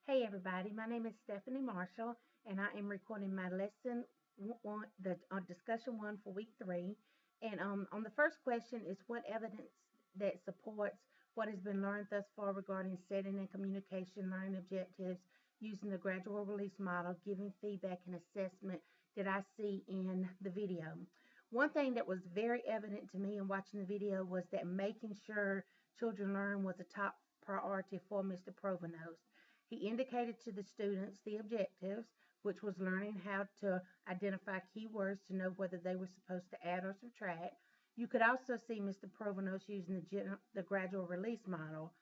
Hey everybody, my name is Stephanie Marshall, and I am recording my lesson one, the discussion one for week 3. And on the first question is what evidence that supports what has been learned thus far regarding setting and communication learning objectives using the gradual release model, giving feedback and assessment that I see in the video. One thing that was very evident to me in watching the video was that making sure children learn was a top priority for Mr. Provenos. He indicated to the students the objectives, which was learning how to identify keywords to know whether they were supposed to add or subtract. You could also see Mr. Provenos using the gradual release model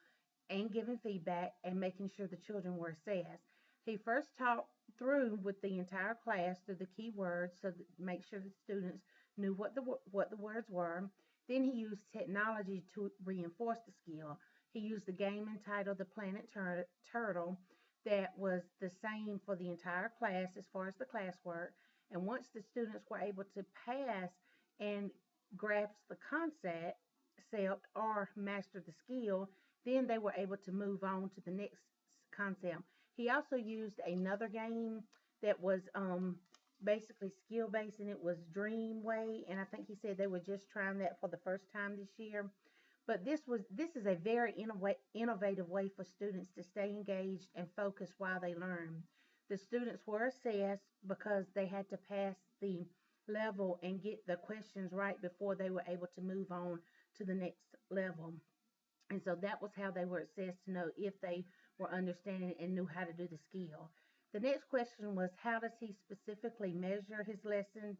and giving feedback and making sure the children were assessed. He first talked through with the entire class through the key words so that make sure the students knew what the words were. Then he used technology to reinforce the skill. He used the game entitled The Planet Turtle that was the same for the entire class as far as the classwork. And once the students were able to pass and grasp the concept or master the skill, then they were able to move on to the next concept. He also used another game that was basically skill based, and it was Dreamway, and I think he said they were just trying that for the first time this year. But this is a very innovative way for students to stay engaged and focused while they learn. The students were assessed because they had to pass the level and get the questions right before they were able to move on to the next level. And so that was how they were assessed to know if they were understanding and knew how to do the skill. The next question was, how does he specifically measure his lesson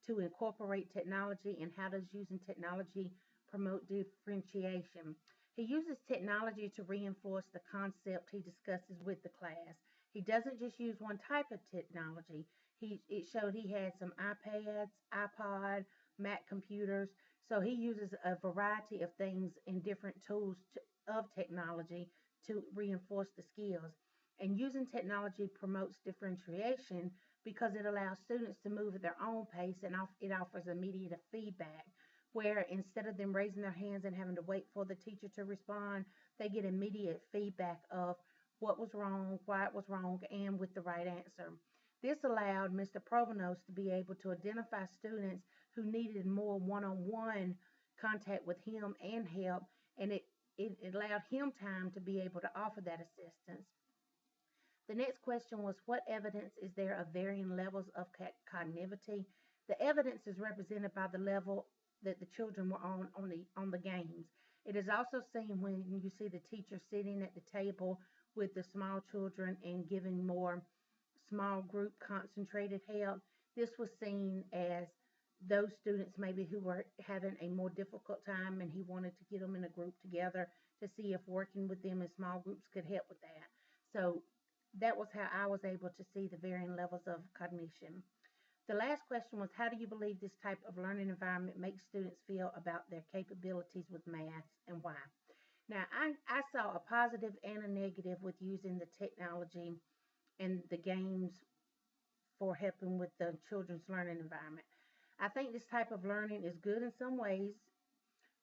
to incorporate technology, and how does using technology promote differentiation? He uses technology to reinforce the concept he discusses with the class. He doesn't just use one type of technology. It showed he had some iPads, iPod, Mac computers. So he uses a variety of things and different tools of technology to reinforce the skills. And using technology promotes differentiation because it allows students to move at their own pace, and it offers immediate feedback, where instead of them raising their hands and having to wait for the teacher to respond, they get immediate feedback of what was wrong, why it was wrong, and with the right answer. This allowed Mr. Provenos to be able to identify students who needed more one-on-one contact with him and help, and it allowed him time to be able to offer that assistance. The next question was, what evidence is there of varying levels of cognitivity? The evidence is represented by the level that the children were on the games. It is also seen when you see the teacher sitting at the table with the small children and giving more small group concentrated help. This was seen as those students maybe who were having a more difficult time, and he wanted to get them in a group together to see if working with them in small groups could help with that. So that was how I was able to see the varying levels of cognition. The last question was, how do you believe this type of learning environment makes students feel about their capabilities with math, and why? Now, I saw a positive and a negative with using the technology and the games for helping with the children's learning environment. I think this type of learning is good in some ways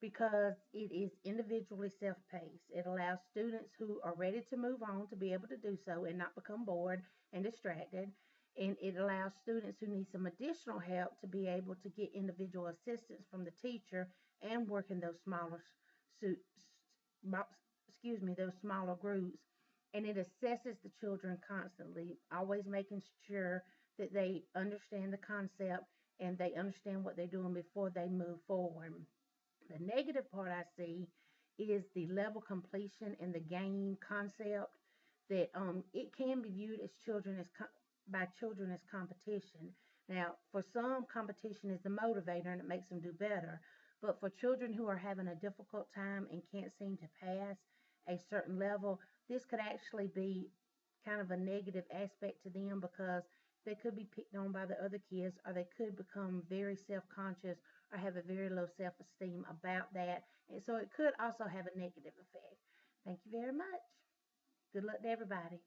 because it is individually self-paced. It allows students who are ready to move on to be able to do so and not become bored and distracted. And it allows students who need some additional help to be able to get individual assistance from the teacher and work in those those smaller groups. And it assesses the children constantly, always making sure that they understand the concept and they understand what they're doing before they move forward. The negative part I see is the level completion and the game concept, that it can be viewed as by children as competition. Now, for some, competition is the motivator and it makes them do better. But for children who are having a difficult time and can't seem to pass a certain level, this could actually be kind of a negative aspect to them because they could be picked on by the other kids, or they could become very self-conscious or have a very low self-esteem about that. And so it could also have a negative effect. Thank you very much. Good luck to everybody.